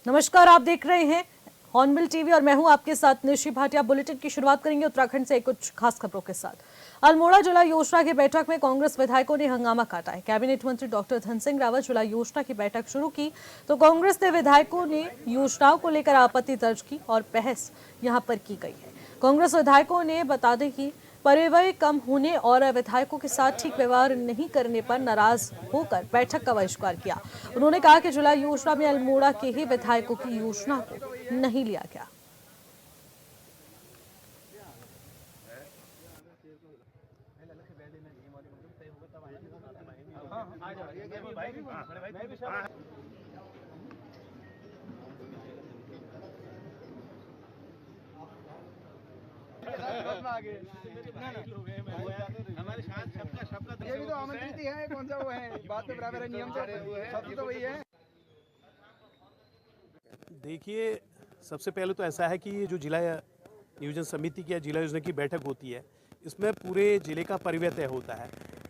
नमस्कार, आप देख रहे हैं हॉर्नबिल टीवी और मैं हूं आपके साथ निशी भाटिया। बुलेटिन की शुरुआत करेंगे उत्तराखंड से कुछ खास खबरों के साथ। अल्मोड़ा जुलाई योजना की बैठक में कांग्रेस विधायकों ने हंगामा काटा है। कैबिनेट मंत्री डॉक्टर धन सिंह रावत जुलाई योजना की बैठक शुरू की तो कांग्रेस के विधायकों ने योजनाओं को लेकर आपत्ति दर्ज की और बहस यहां पर की गई है। कांग्रेस विधायकों ने बता दें कि परिव्यय कम होने और विधायकों के साथ ठीक व्यवहार नहीं करने पर नाराज होकर बैठक का बहिष्कार किया। उन्होंने कहा कि जुलाई योजना में अल्मोड़ा के ही विधायकों की योजना को नहीं लिया गया। हमारे साथ सबका ये भी तो आमंत्रित ही है। कौन सा वो है? बात तो बराबर है, नियम से शब्द तो वही है। देखिए, सबसे पहले तो ऐसा है कि ये जो जिला नियोजन समिति की या जिला योजना की बैठक होती है, इसमें पूरे जिले का परिव्यय तय होता है।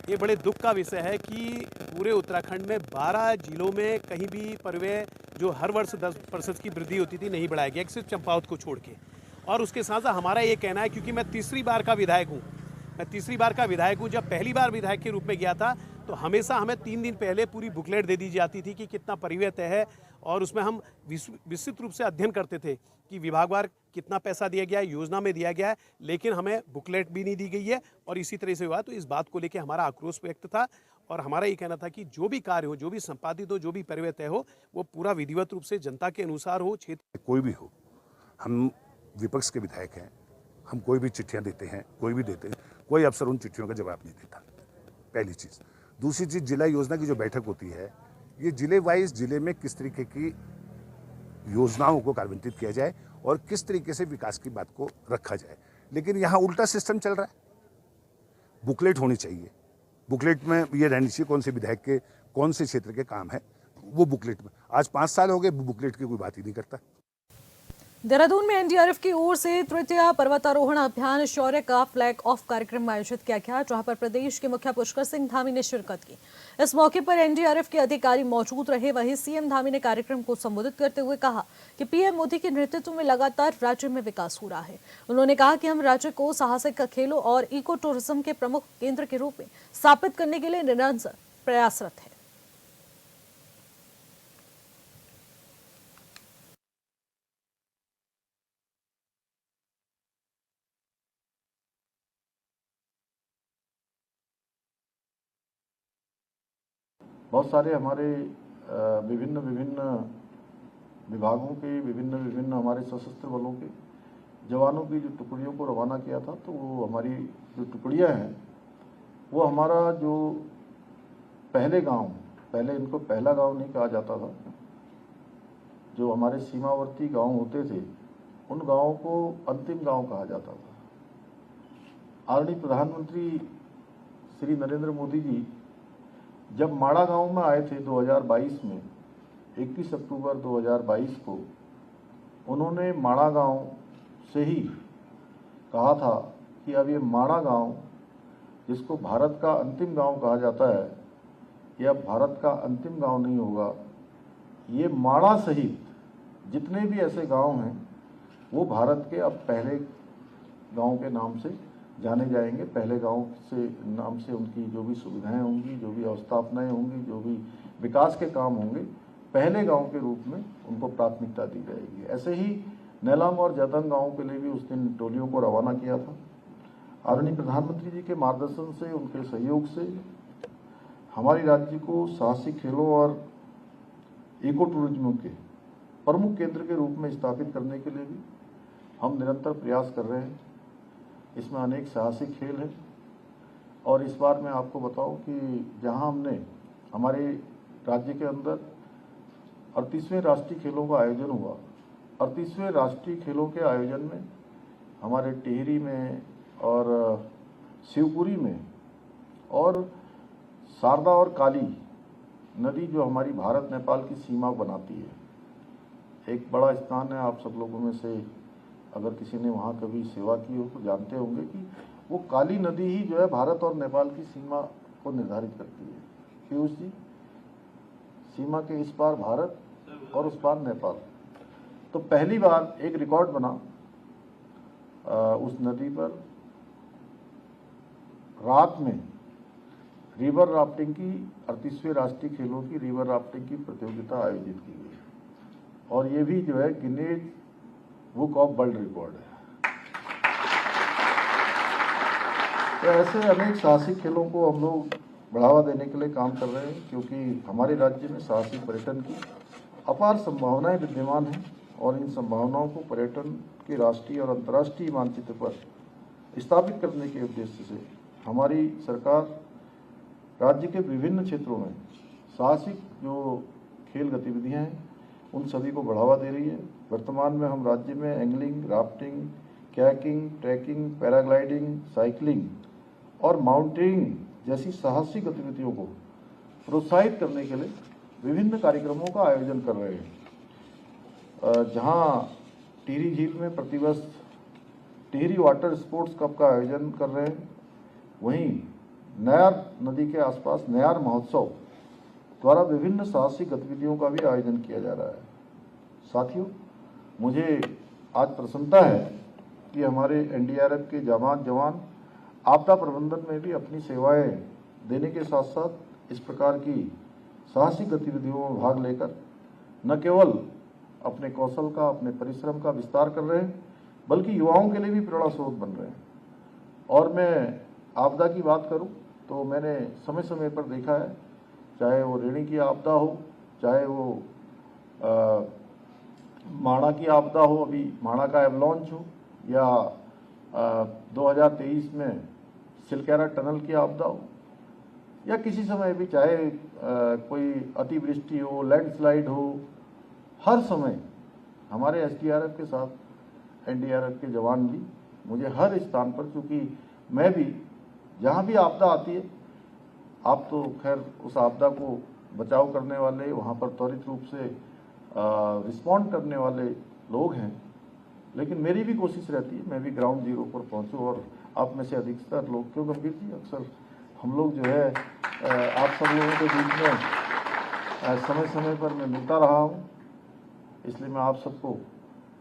ये बड़े दुख का विषय है कि पूरे उत्तराखंड में 12 जिलों में कहीं भी परिव्यय जो हर वर्ष 10% की वृद्धि होती थी नहीं बढ़ाया गया, सिर्फ चंपावत को छोड़ के। और उसके साथ साथ हमारा ये कहना है, क्योंकि मैं तीसरी बार का विधायक हूँ, जब पहली बार विधायक के रूप में गया था तो हमेशा हमें 3 दिन पहले पूरी बुकलेट दे दी जाती थी कि कितना परिव्यय तय है, और उसमें हम विस्तृत रूप से अध्ययन करते थे कि विभागवार कितना पैसा दिया गया है, योजना में दिया गया है, लेकिन हमें बुकलेट भी नहीं दी गई है और इसी तरह से हुआ। तो इस बात को लेकर हमारा आक्रोश व्यक्त था और हमारा ये कहना था कि जो भी कार्य हो, जो भी संपादित हो, जो भी परिव्यय तय हो, वो पूरा विधिवत रूप से जनता के अनुसार हो। क्षेत्र कोई भी हो, हम विपक्ष के विधायक हैं, हम कोई भी चिट्ठियां देते हैं, कोई भी देते हैं, कोई अफसर उन चिट्ठियों का जवाब नहीं देता, पहली चीज़। दूसरी चीज़, जिला योजना की जो बैठक होती है, ये जिले वाइज जिले में किस तरीके की योजनाओं को कार्यान्वित किया जाए और किस तरीके से विकास की बात को रखा जाए। लेकिन यहाँ उल्टा सिस्टम चल रहा है। बुकलेट होनी चाहिए, बुकलेट में ये रहनी चाहिए कौन से विधायक के कौन से क्षेत्र के काम है, वो बुकलेट में। आज 5 साल हो गए, बुकलेट की कोई बात ही नहीं करता। देहरादून में एनडीआरएफ की ओर से तृतीय पर्वतारोहण अभियान शौर्य का फ्लैग ऑफ कार्यक्रम आयोजित किया गया, जहां पर प्रदेश के मुखिया पुष्कर सिंह धामी ने शिरकत की। इस मौके पर एनडीआरएफ के अधिकारी मौजूद रहे। वहीं सीएम धामी ने कार्यक्रम को संबोधित करते हुए कहा कि पीएम मोदी के नेतृत्व में लगातार राज्य में विकास हो रहा है। उन्होंने कहा कि हम राज्य को साहसिक खेलों और इको टूरिज्म के प्रमुख केंद्र के रूप में स्थापित करने के लिए निरंतर प्रयासरत है। बहुत सारे हमारे विभिन्न विभिन्न विभागों के विभिन्न हमारे सशस्त्र बलों के जवानों की जो टुकड़ियों को रवाना किया था, तो वो हमारी जो टुकड़ियां हैं, वो हमारा जो पहले इनको पहला गांव नहीं कहा जाता था, जो हमारे सीमावर्ती गांव होते थे, उन गांवों को अंतिम गांव कहा जाता था। आदरणीय प्रधानमंत्री श्री नरेंद्र मोदी जी जब माड़ा गांव में आए थे 2022 में, 21 अक्टूबर 2022 को, उन्होंने माड़ा गांव से ही कहा था कि अब ये माड़ा गांव, जिसको भारत का अंतिम गांव कहा जाता है, ये अब भारत का अंतिम गांव नहीं होगा। ये माड़ा सहित जितने भी ऐसे गांव हैं, वो भारत के अब पहले गांव के नाम से जाने जाएंगे। पहले गांव से नाम से उनकी जो भी सुविधाएं होंगी, जो भी अवस्थापनाएं होंगी, जो भी विकास के काम होंगे, पहले गांव के रूप में उनको प्राथमिकता दी जाएगी। ऐसे ही नेलाम और जतन गांव के लिए भी उस दिन टोलियों को रवाना किया था। आदरणीय प्रधानमंत्री जी के मार्गदर्शन से, उनके सहयोग से हमारे राज्य को साहसिक खेलों और इको टूरिज्म के प्रमुख केंद्र के रूप में स्थापित करने के लिए भी हम निरंतर प्रयास कर रहे हैं। इसमें अनेक साहसिक खेल हैं और इस बार मैं आपको बताऊं कि जहां हमने हमारे राज्य के अंदर 38वें राष्ट्रीय खेलों का आयोजन हुआ, 38वें राष्ट्रीय खेलों के आयोजन में हमारे टिहरी में और शिवपुरी में और शारदा और काली नदी, जो हमारी भारत नेपाल की सीमा बनाती है, एक बड़ा स्थान है। आप सब लोगों में से अगर किसी ने वहाँ कभी सेवा की हो तो जानते होंगे कि वो काली नदी ही जो है भारत और नेपाल की सीमा को निर्धारित करती है। पीयूष जी, सीमा के इस पार भारत और उस पार नेपाल। तो पहली बार एक रिकॉर्ड बना उस नदी पर रात में रिवर राफ्टिंग की 38वें राष्ट्रीय खेलों की रिवर राफ्टिंग की प्रतियोगिता आयोजित की गई और ये भी जो है Guinness book of world record है। तो ऐसे अनेक साहसिक खेलों को हम लोग बढ़ावा देने के लिए काम कर रहे हैं, क्योंकि हमारे राज्य में साहसिक पर्यटन की अपार संभावनाएं विद्यमान हैं और इन संभावनाओं को पर्यटन के राष्ट्रीय और अंतर्राष्ट्रीय मानचित्र पर स्थापित करने के उद्देश्य से हमारी सरकार राज्य के विभिन्न क्षेत्रों में साहसिक जो खेल गतिविधियां हैं उन सभी को बढ़ावा दे रही है। वर्तमान में हम राज्य में angling, rafting, kayaking, trekking, paragliding, cycling और माउंटेनिंग जैसी साहसिक गतिविधियों को प्रोत्साहित करने के लिए विभिन्न कार्यक्रमों का आयोजन कर रहे हैं। जहां टिहरी झील में प्रतिवर्ष टिहरी वाटर स्पोर्ट्स कप का आयोजन कर रहे हैं, वहीं नयार नदी के आसपास नयार महोत्सव द्वारा विभिन्न साहसिक गतिविधियों का भी आयोजन किया जा रहा है। साथियों, मुझे आज प्रसन्नता है कि हमारे एनडीआरएफ के जवान आपदा प्रबंधन में भी अपनी सेवाएं देने के साथ साथ इस प्रकार की साहसिक गतिविधियों में भाग लेकर न केवल अपने कौशल का, अपने परिश्रम का विस्तार कर रहे हैं, बल्कि युवाओं के लिए भी प्रेरणा स्रोत बन रहे हैं। और मैं आपदा की बात करूं तो मैंने समय समय पर देखा है, चाहे वो ऋणी की आपदा हो, चाहे वो माणा की आपदा हो, अभी माणा का एवलॉन्च हो, या 2023 में सिलकेरा टनल की आपदा हो, या किसी समय भी चाहे कोई अतिवृष्टि हो, लैंडस्लाइड हो, हर समय हमारे एसडीआरएफ के साथ एनडीआरएफ के जवान भी मुझे हर स्थान पर, क्योंकि मैं भी जहाँ भी आपदा आती है, आप तो खैर उस आपदा को बचाव करने वाले, वहाँ पर त्वरित रूप से रिस्पॉन्ड करने वाले लोग हैं, लेकिन मेरी भी कोशिश रहती है मैं भी ग्राउंड जीरो पर पहुँचूँ। और आप में से अधिकतर लोग, क्यों गंभीर जी, अक्सर हम लोग जो है आप सब लोगों के बीच में समय समय पर मैं मिलता रहा हूँ, इसलिए मैं आप सबको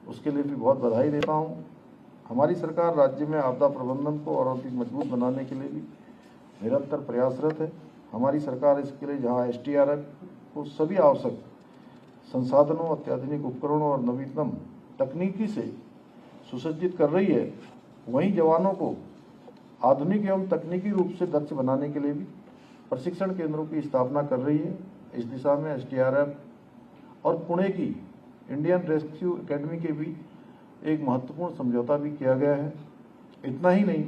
उसके लिए भी बहुत बधाई देता हूँ। हमारी सरकार राज्य में आपदा प्रबंधन को और अधिक मजबूत बनाने के लिए भी निरंतर प्रयासरत है। हमारी सरकार इसके लिए जहाँ एसडीआरएफ को सभी आवश्यक संसाधनों, अत्याधुनिक उपकरणों और नवीनतम तकनीकी से सुसज्जित कर रही है, वहीं जवानों को आधुनिक एवं तकनीकी रूप से दक्ष बनाने के लिए भी प्रशिक्षण केंद्रों की स्थापना कर रही है। इस दिशा में एसडीआरएफ और पुणे की इंडियन रेस्क्यू एकेडमी के बीच एक महत्वपूर्ण समझौता भी किया गया है। इतना ही नहीं,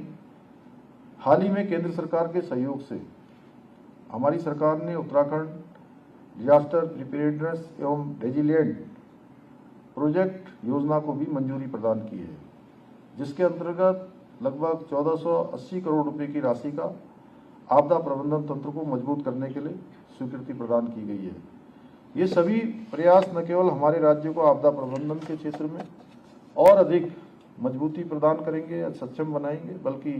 हाल ही में केंद्र सरकार के सहयोग से हमारी सरकार ने उत्तराखंड डिजास्टर प्रिपेयर्डनेस एवं रेजिलिएंट प्रोजेक्ट योजना को भी मंजूरी प्रदान की है, जिसके अंतर्गत लगभग 1480 करोड़ रुपए की राशि का आपदा प्रबंधन तंत्र को मजबूत करने के लिए स्वीकृति प्रदान की गई है। ये सभी प्रयास न केवल हमारे राज्य को आपदा प्रबंधन के क्षेत्र में और अधिक मजबूती प्रदान करेंगे या सक्षम बनाएंगे, बल्कि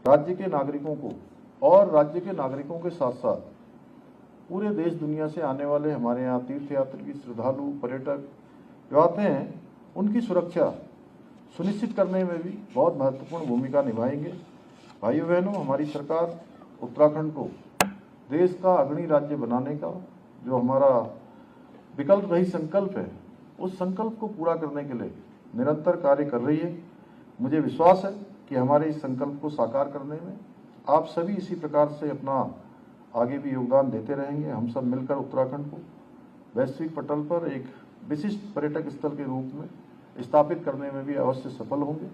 राज्य के नागरिकों को और राज्य के नागरिकों के साथ साथ पूरे देश दुनिया से आने वाले हमारे यहाँ तीर्थयात्री, श्रद्धालु, पर्यटक जो आते हैं, उनकी सुरक्षा सुनिश्चित करने में भी बहुत महत्वपूर्ण भूमिका निभाएंगे। भाइयों बहनों, हमारी सरकार उत्तराखंड को देश का अग्रणी राज्य बनाने का जो हमारा विकल्प रही संकल्प है, उस संकल्प को पूरा करने के लिए निरंतर कार्य कर रही है। मुझे विश्वास है कि हमारे इस संकल्प को साकार करने में आप सभी इसी प्रकार से अपना आगे भी योगदान देते रहेंगे। हम सब मिलकर उत्तराखंड को वैश्विक पटल पर एक विशिष्ट पर्यटक स्थल के रूप में स्थापित करने में भी अवश्य सफल होंगे।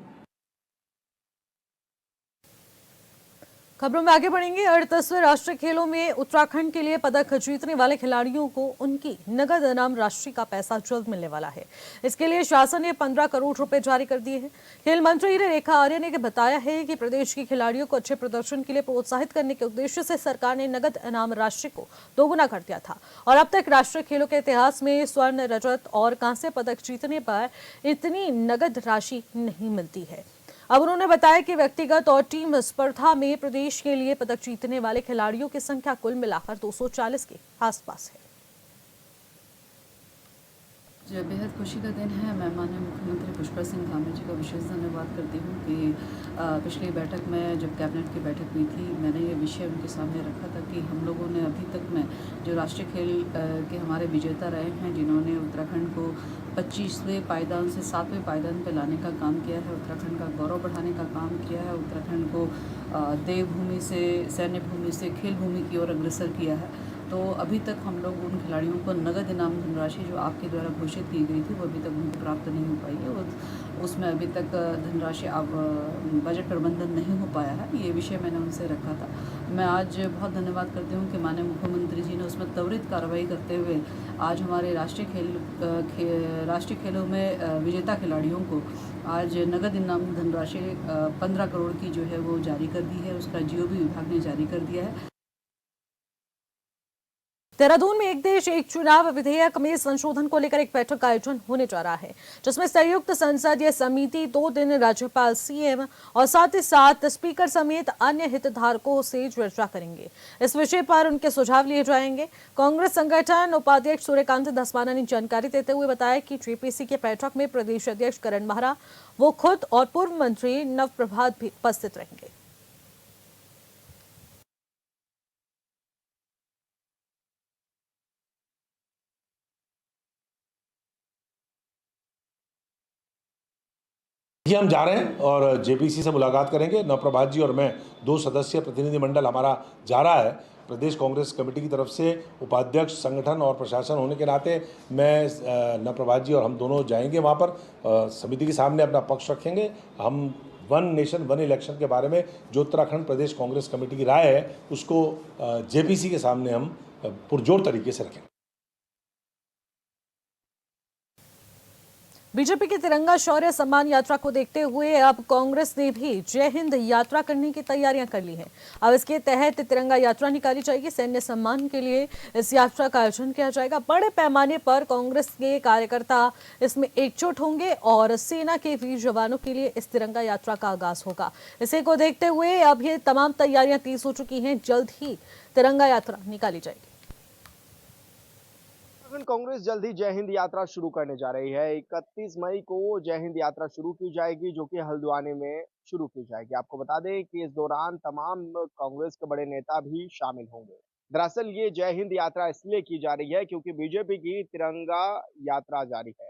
खबरों में आगे बढ़ेंगे। 38वें राष्ट्रीय खेलों में उत्तराखंड के लिए पदक जीतने वाले खिलाड़ियों को उनकी नगद इनाम राशि का पैसा जल्द मिलने वाला है। इसके लिए शासन ने 15 करोड़ रुपए जारी कर दिए हैं। खेल मंत्री रेखा आर्य ने बताया है कि प्रदेश के खिलाड़ियों को अच्छे प्रदर्शन के लिए प्रोत्साहित करने के उद्देश्य से सरकार ने नगद इनाम राशि को दोगुना कर दिया था और अब तक राष्ट्रीय खेलों के इतिहास में स्वर्ण, रजत और कांस्य पदक जीतने पर इतनी नगद राशि नहीं मिलती है। अब उन्होंने बताया कि व्यक्तिगत और टीम स्पर्धा में प्रदेश के लिए पदक जीतने वाले खिलाड़ियों की संख्या कुल मिलाकर 240 के आसपास है। जो बेहद खुशी का दिन है। मैं माननीय मुख्यमंत्री पुष्कर सिंह धामी जी का विशेष धन्यवाद करती हूँ कि पिछली बैठक में जब कैबिनेट की बैठक हुई थी, मैंने ये विषय उनके सामने रखा था कि हम लोगों ने अभी तक में जो राष्ट्रीय खेल के हमारे विजेता रहे हैं, जिन्होंने उत्तराखंड को 25वें पायदान से 7वें पायदान पर लाने का काम किया है, उत्तराखंड का गौरव बढ़ाने का काम किया है, उत्तराखंड को देवभूमि से सैन्य भूमि से खेल भूमि की ओर अग्रसर किया है। तो अभी तक हम लोग उन खिलाड़ियों को नगद इनाम धनराशि जो आपके द्वारा घोषित की गई थी, वो अभी तक उनको प्राप्त नहीं हो पाई है। उसमें अभी तक धनराशि अब बजट प्रबंधन नहीं हो पाया है। ये विषय मैंने उनसे रखा था। मैं आज बहुत धन्यवाद करती हूँ कि माननीय मुख्यमंत्री जी ने उसमें त्वरित कार्रवाई करते हुए आज हमारे राष्ट्रीय खेलों में विजेता खिलाड़ियों को आज नगद इनाम धनराशि 15 करोड़ की जो है वो जारी कर दी है। उसका जीओबी विभाग ने जारी कर दिया है। देहरादून में एक देश एक चुनाव विधेयक में संशोधन को लेकर एक बैठक का आयोजन होने जा रहा है, जिसमें संयुक्त संसदीय समिति 2 दिन राज्यपाल, सीएम और साथ ही साथ स्पीकर समेत अन्य हितधारकों से चर्चा करेंगे। इस विषय पर उनके सुझाव लिए जाएंगे। कांग्रेस संगठन उपाध्यक्ष सूर्यकांत धस्माना ने जानकारी देते हुए बताया कि जेपीसी की बैठक में प्रदेश अध्यक्ष करण माहरा, वो खुद और पूर्व मंत्री नवप्रभात भी उपस्थित रहेंगे। ये हम जा रहे हैं और जेपीसी से मुलाकात करेंगे। नवप्रभात जी और मैं 2 सदस्यीय प्रतिनिधिमंडल हमारा जा रहा है। प्रदेश कांग्रेस कमेटी की तरफ से उपाध्यक्ष, संगठन और प्रशासन होने के नाते मैं, नवप्रभात जी और हम दोनों जाएंगे वहाँ पर, समिति के सामने अपना पक्ष रखेंगे। हम 1 नेशन 1 इलेक्शन के बारे में जो उत्तराखंड प्रदेश कांग्रेस कमेटी की राय है, उसको जेपीसी के सामने हम पुरजोर तरीके से रखेंगे। बीजेपी की तिरंगा शौर्य सम्मान यात्रा को देखते हुए अब कांग्रेस ने भी जय हिंद यात्रा करने की तैयारियां कर ली हैं। अब इसके तहत तिरंगा यात्रा निकाली जाएगी। सैन्य सम्मान के लिए इस यात्रा का आयोजन किया जाएगा। बड़े पैमाने पर कांग्रेस के कार्यकर्ता इसमें एकजुट होंगे और सेना के वीर जवानों के लिए इस तिरंगा यात्रा का आगाज होगा। इसी को देखते हुए अब ये तमाम तैयारियां तेज हो चुकी हैं। जल्द ही तिरंगा यात्रा निकाली जाएगी। कांग्रेस जल्द ही जय हिंद यात्रा शुरू करने जा रही है। 31 मई को जय हिंद यात्रा शुरू की जाएगी, जो कि हल्द्वानी में शुरू की जाएगी। आपको बता दें कि इस दौरान तमाम कांग्रेस के बड़े नेता भी शामिल होंगे। दरअसल ये जय हिंद यात्रा इसलिए की जा रही है क्योंकि बीजेपी की तिरंगा यात्रा जारी है।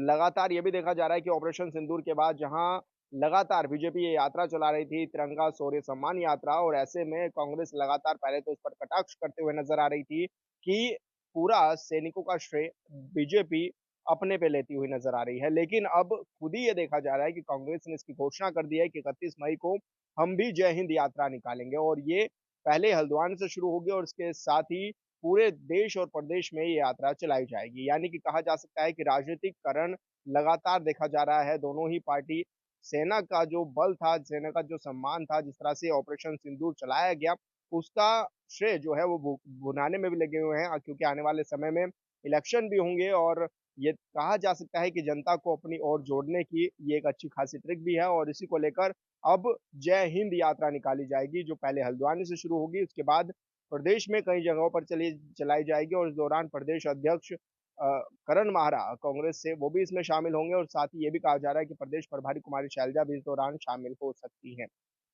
लगातार ये भी देखा जा रहा है कि ऑपरेशन सिंदूर के बाद जहां लगातार बीजेपी ये यात्रा चला रही थी, तिरंगा शौर्य सम्मान यात्रा, और ऐसे में कांग्रेस लगातार पहले तो इस पर कटाक्ष करते हुए नजर आ रही थी कि पूरा सैनिकों का श्रेय बीजेपी अपने पे लेती हुई नजर आ रही है। लेकिन अब खुद ही ये देखा जा रहा है कि कांग्रेस ने इसकी घोषणा कर दी है कि 31 मई को हम भी जय हिंद यात्रा निकालेंगे, और ये पहले हल्द्वानी से शुरू होगी और इसके साथ ही पूरे देश और प्रदेश में ये यात्रा चलाई जाएगी। यानी कि कहा जा सकता है कि राजनीतिकरण लगातार देखा जा रहा है। दोनों ही पार्टी सेना का जो बल था, सेना का जो सम्मान था, जिस तरह से ऑपरेशन सिंदूर चलाया गया, उसका श्रेय जो है वो भुनाने में भी लगे हुए हैं, क्योंकि आने वाले समय में इलेक्शन भी होंगे और ये कहा जा सकता है कि जनता को अपनी ओर जोड़ने की ये एक अच्छी खासी ट्रिक भी है। और इसी को लेकर अब जय हिंद यात्रा निकाली जाएगी, जो पहले हल्द्वानी से शुरू होगी, उसके बाद प्रदेश में कई जगहों पर चलाई जाएगी। और इस दौरान प्रदेश अध्यक्ष करण माहरा कांग्रेस से, वो भी इसमें शामिल होंगे। और साथ ही ये भी कहा जा रहा है कि प्रदेश प्रभारी कुमारी शैलजा भी इस दौरान शामिल हो सकती हैं।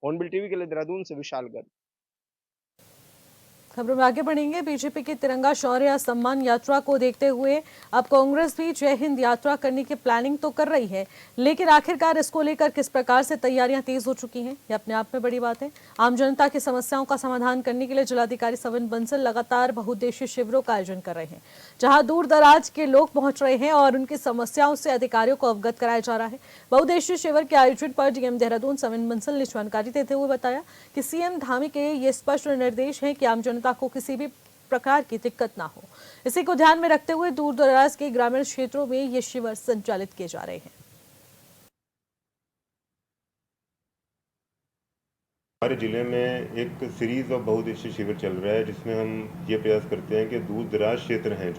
ऑनबिल टीवी के लिए देहरादून से विशाल गर्ग। खबरों में आगे बढ़ेंगे। बीजेपी की तिरंगा शौर्य सम्मान यात्रा को देखते हुए अब कांग्रेस भी जय हिंद यात्रा करने की प्लानिंग तो कर रही है, लेकिन आखिरकार इसको लेकर किस प्रकार से तैयारियां तेज हो चुकी हैं, ये अपने आप में बड़ी बात है। आम जनता की समस्याओं का समाधान करने के लिए जिलाधिकारी सविन बंसल लगातार बहुउद्देशीय शिविरों का आयोजन कर रहे हैं, जहां दूर दराज के लोग पहुंच रहे हैं और उनकी समस्याओं से अधिकारियों को अवगत कराया जा रहा है। बहुउद्देशीय शिविर के आयोजन पर डीएम देहरादून सविन बंसल ने जानकारी देते हुए बताया कि सीएम धामी के ये स्पष्ट निर्देश हैं कि आम जनता को किसी भी प्रकार की दिक्कत ना हो। इसी को ध्यान में रखते हुए दूर दराज के ग्रामीण क्षेत्रों में ये शिविर संचालित किए जा रहे हैं। हमारे जिले में एक सीरीज ऑफ बहुउद्देशीय शिविर चल रहा है, जिसमें हम ये प्रयास करते हैं कि दूर दराज क्षेत्र हैं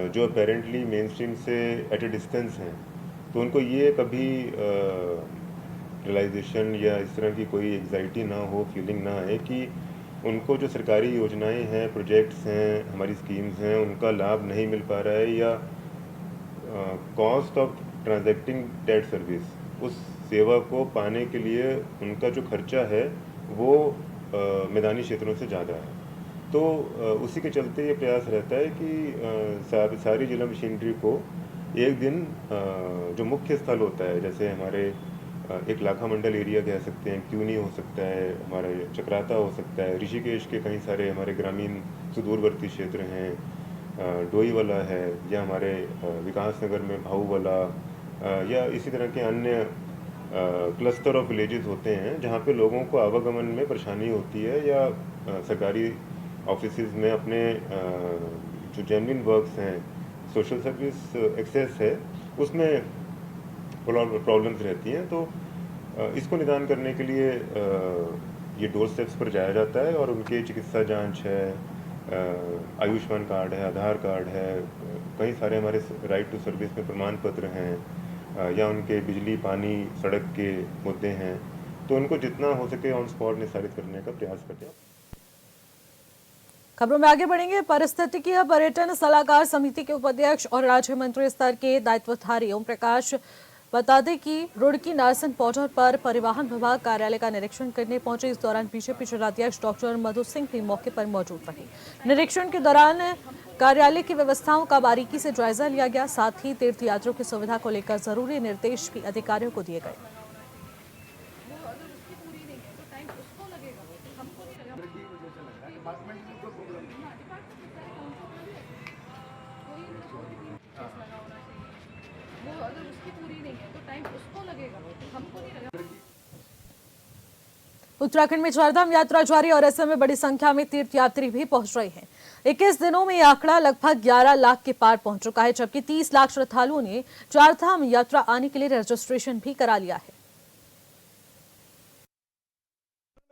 जो अपेरेंटली मेन स्ट्रीम से एट ए डिस्टेंस हैं, तो उनको ये कभी रियलाइजेशन या इस तरह की कोई एग्जाइटी ना हो, फीलिंग ना आए कि उनको जो सरकारी योजनाएं हैं, प्रोजेक्ट्स हैं, हमारी स्कीम्स हैं, उनका लाभ नहीं मिल पा रहा है, या cost of transacting debt service, उस सेवा को पाने के लिए उनका जो खर्चा है वो मैदानी क्षेत्रों से ज़्यादा है। तो उसी के चलते ये प्रयास रहता है कि सारी जिला मशीनरी को एक दिन जो मुख्य स्थल होता है, जैसे हमारे एक लाखा मंडल एरिया कह सकते हैं, क्यूनी हो सकता है, हमारे चक्राता हो सकता है, ऋषिकेश के कई सारे हमारे ग्रामीण सुदूरवर्ती क्षेत्र हैं, डोईवाला है, या हमारे विकास नगर में भाऊवाला, या इसी तरह के अन्य क्लस्टर ऑफ विलेजेस होते हैं जहाँ पे लोगों को आवागमन में परेशानी होती है, या सरकारी ऑफिसेज में अपने जो जेन्युइन वर्क्स हैं, सोशल सर्विस एक्सेस है, उसमें प्रॉब्लम्स रहती हैं। तो इसको निदान करने के लिए ये डोर स्टेप्स पर जाया जाता है और उनके चिकित्सा जांच है, आयुष्मान कार्ड है, आधार कार्ड है, कई सारे हमारे राइट टू सर्विस में प्रमाण पत्र हैं, या उनके बिजली, पानी, सड़क के मुद्दे हैं, तो उनको जितना हो सके ऑन स्पॉट निस्तारित करने का प्रयास करते हैं। खबरों में आगे बढ़ेंगे। पारिस्थितिकीय पर्यटन सलाहकार समिति के उपाध्यक्ष और राज्य मंत्री स्तर के दायित्वधारी ओम प्रकाश बता दें कि रुड़की नारसन बॉर्डर पर परिवहन विभाग कार्यालय का निरीक्षण करने पहुंचे। इस दौरान बीजेपी जिलाध्यक्ष डॉक्टर मधु सिंह भी मौके पर मौजूद रहे। निरीक्षण के दौरान कार्यालय की व्यवस्थाओं का बारीकी से जायजा लिया गया। साथ ही तीर्थयात्रियों की सुविधा को लेकर जरूरी निर्देश भी अधिकारियों को दिए गए। उत्तराखंड में चारधाम यात्रा जारी और ऐसे में बड़ी संख्या में तीर्थयात्री भी पहुंच रहे हैं। 21 दिनों में यह आंकड़ा लगभग 11 लाख के पार पहुंच चुका है, जबकि 30 लाख श्रद्धालुओं ने चारधाम यात्रा आने के लिए रजिस्ट्रेशन भी करा लिया है।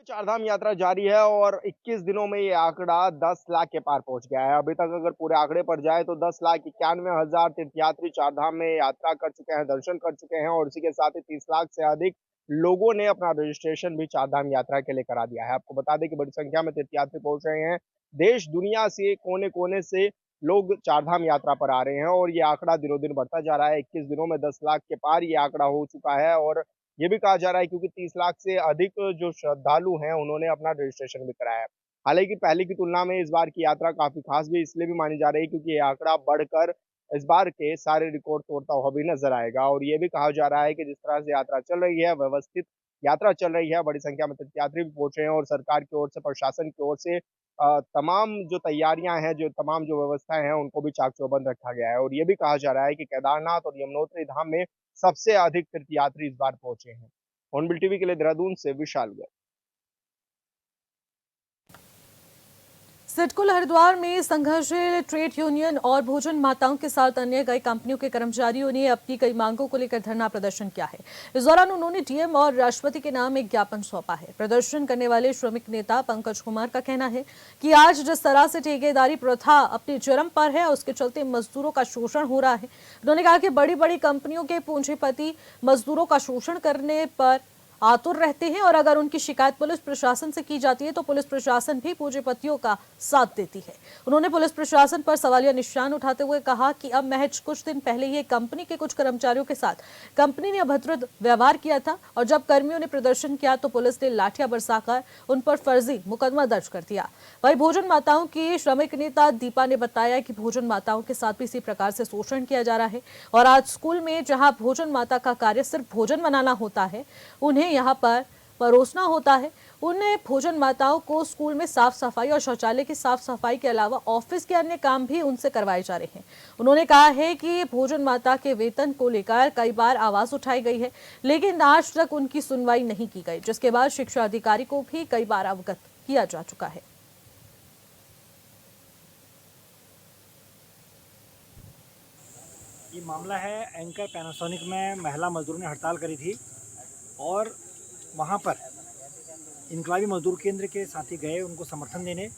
चारधाम यात्रा जारी है और 21 दिनों में ये आंकड़ा 10 लाख के पार पहुंच गया है। अभी तक अगर पूरे आंकड़े पर जाए तो 10,91,000 तीर्थयात्री चारधाम में यात्रा कर चुके हैं, दर्शन कर चुके हैं, और इसी के साथ ही 30 लाख से अधिक लोगों ने अपना रजिस्ट्रेशन भी चारधाम यात्रा के लिए करा दिया है। आपको बता दें कि बड़ी संख्या में तीर्थयात्री पहुंच रहे हैं। देश दुनिया से कोने कोने से लोग चारधाम यात्रा पर आ रहे हैं और ये आंकड़ा दिनों दिन बढ़ता जा रहा है। 21 दिनों में 10 लाख के पार ये आंकड़ा हो चुका है और ये भी कहा जा रहा है क्योंकि 30 लाख से अधिक जो श्रद्धालु हैं उन्होंने अपना रजिस्ट्रेशन भी कराया है। हालांकि पहले की तुलना में इस बार की यात्रा काफी खास भी इसलिए भी मानी जा रही है क्योंकि ये आंकड़ा बढ़कर इस बार के सारे रिकॉर्ड तोड़ता हुआ भी नजर आएगा। और ये भी कहा जा रहा है कि जिस तरह से यात्रा चल रही है, व्यवस्थित यात्रा चल रही है, बड़ी संख्या में तीर्थयात्री भी पहुंच रहे हैं और सरकार की ओर से, प्रशासन की ओर से तमाम जो तैयारियां हैं, जो तमाम जो व्यवस्थाएं हैं, उनको भी चाक चौबंद रखा गया है। और ये भी कहा जा रहा है कि केदारनाथ और यमुनोत्री धाम में सबसे अधिक तीर्थयात्री इस बार पहुंचे हैं। हॉर्नबिल टीवी के लिए देहरादून से विशाल गर्ग। सिडकुल हरिद्वार में संघर्षशील ट्रेड यूनियन और भोजन माताओं के साथ अन्य कई कंपनियों के कर्मचारियों ने अपनी कई मांगों को लेकर धरना प्रदर्शन किया है। इस दौरान उन्होंने डीएम और राष्ट्रपति के नाम एक ज्ञापन सौंपा है। प्रदर्शन करने वाले श्रमिक नेता पंकज कुमार का कहना है कि आज जिस तरह से ठेकेदारी प्रथा अपनी चरम पर है, उसके चलते मजदूरों का शोषण हो रहा है। उन्होंने कहा कि बड़ी बड़ी कंपनियों के पूंजीपति मजदूरों का शोषण करने पर आतुर रहते हैं और अगर उनकी शिकायत पुलिस प्रशासन से की जाती है तो पुलिस प्रशासन भी पूंजीपतियों का साथ देती है। उन्होंने पुलिस प्रशासन पर सवालिया निशान उठाते हुए कहा कि अब महज कुछ दिन पहले ही कंपनी के कुछ कर्मचारियों के साथ कंपनी ने अभद्र व्यवहार किया था और जब कर्मियों ने प्रदर्शन किया तो पुलिस ने लाठियां बरसाकर उन पर फर्जी मुकदमा दर्ज कर दिया। वहीं भोजन माताओं की श्रमिक नेता दीपा ने बताया कि भोजन माताओं के साथ भी इसी प्रकार से शोषण किया जा रहा है और आज स्कूल में जहां भोजन माता का कार्य सिर्फ भोजन बनाना होता है, उन्हें यहाँ पर परोसना होता है। उन्हें भोजन माताओं को स्कूल में साफ सफाई और शौचालय की साफ सफाई के अलावा ऑफिस के अन्य काम भी उनसे करवाए जा रहे हैं। उन्होंने कहा है कि भोजन माता के वेतन को लेकर कई बार आवाज उठाई गई है, लेकिन आज तक उनकी सुनवाई नहीं की गई, जिसके बाद शिक्षा अधिकारी को भी कई बार अवगत किया जा चुका है। ये मामला है एंकर पैनासोनिक में महिला मजदूरों ने हड़ताल करी थी और वहाँ पर इनकलाबी मजदूर केंद्र के साथी गए उनको समर्थन देने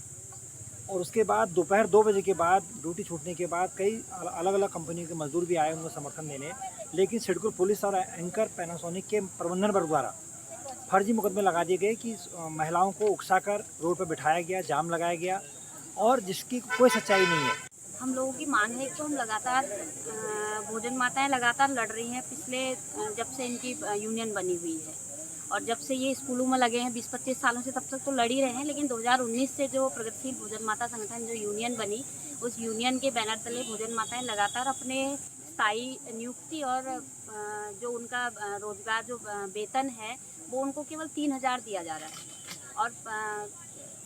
और उसके बाद दोपहर 2 बजे के बाद ड्यूटी छूटने के बाद कई अलग अलग कंपनियों के मजदूर भी आए उनको समर्थन देने, लेकिन सिडकुल पुलिस और एंकर पैनासोनिक के प्रबंधन वर्ग द्वारा फर्जी मुकदमे लगा दिए गए कि महिलाओं को उकसाकर रोड पर बिठाया गया, जाम लगाया गया और जिसकी कोई सच्चाई नहीं है। हम लोगों की मांग है तो हम लगातार भोजन माताएं लगातार लड़ रही हैं पिछले जब से इनकी यूनियन बनी हुई है, और जब से ये स्कूलों में लगे हैं 20-25 सालों से, तब तक तो लड़ ही रहे हैं। लेकिन 2019 से जो प्रगतिशील भोजन माता संगठन जो यूनियन बनी, उस यूनियन के बैनर तले भोजन माताएं लगातार अपने स्थायी नियुक्ति और जो उनका रोजगार जो वेतन है वो उनको केवल 3,000 दिया जा रहा है। और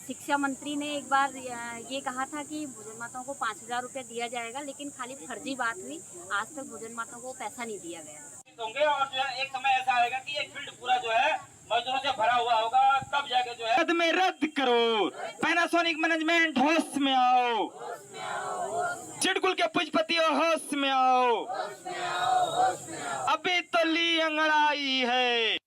शिक्षा मंत्री ने एक बार ये कहा था कि भोजन माताओं को 5,000 रुपये दिया जाएगा, लेकिन खाली फर्जी बात हुई। आज तक भोजन माताओं को पैसा नहीं दिया गया। होंगे और जो है एक समय ऐसा आएगा कि एक फील्ड पूरा जो है मजदूरों से भरा हुआ होगा, तब जाके जो है में रद्द करो। पैनासोनिक मैनेजमेंट होश में आओ, चिड़कुल के पूजपति होश में आओ, अभी तो ली अंगड़ाई है।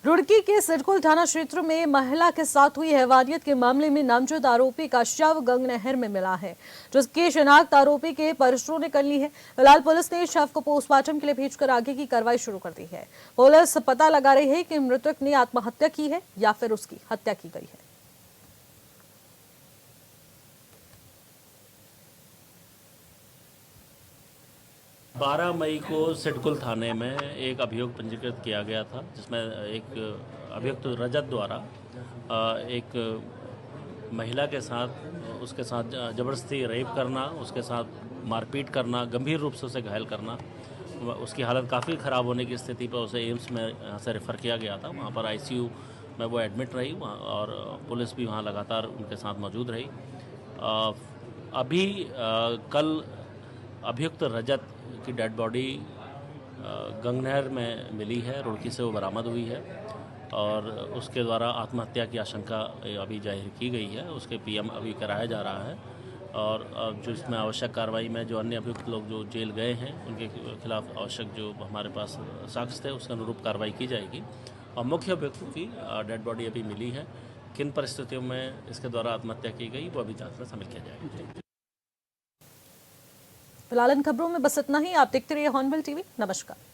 रुड़की के सिडकुल थाना क्षेत्र में महिला के साथ हुई हैवानियत के मामले में नामजद आरोपी का शव गंग नहर में मिला है, जिसकी शिनाख्त आरोपी के परिजनों ने कर ली है। फिलहाल पुलिस ने शव को पोस्टमार्टम के लिए भेजकर आगे की कार्रवाई शुरू कर दी है। पुलिस पता लगा रही है कि मृतक ने आत्महत्या की है या फिर उसकी हत्या की गई है। 12 मई को सिडकुल थाने में एक अभियोग पंजीकृत किया गया था, जिसमें एक अभियुक्त रजत द्वारा एक महिला के साथ उसके साथ ज़बरदस्ती रेप करना, उसके साथ मारपीट करना, गंभीर रूप से उसे घायल करना, उसकी हालत काफ़ी ख़राब होने की स्थिति पर उसे एम्स में यहाँ से रेफ़र किया गया था। वहाँ पर आईसीयू में वो एडमिट रही और पुलिस भी वहाँ लगातार उनके साथ मौजूद रही। अभी कल अभियुक्त रजत की डेड बॉडी गंगनहर में मिली है, रुड़की से वो बरामद हुई है और उसके द्वारा आत्महत्या की आशंका अभी जाहिर की गई है। उसके पीएम अभी कराया जा रहा है और जो इसमें आवश्यक कार्रवाई में जो अन्य अभियुक्त लोग जो जेल गए हैं उनके खिलाफ आवश्यक जो हमारे पास साक्ष्य थे उसके अनुरूप कार्रवाई की जाएगी। और मुख्य अभियुक्त की डेड बॉडी अभी मिली है, किन परिस्थितियों में इसके द्वारा आत्महत्या की गई वो अभी जांच में शामिल किया जाएगा। फिलहाल इन खबरों में बस इतना ही। आप देखते रहिए हॉर्नबिल टीवी। नमस्कार।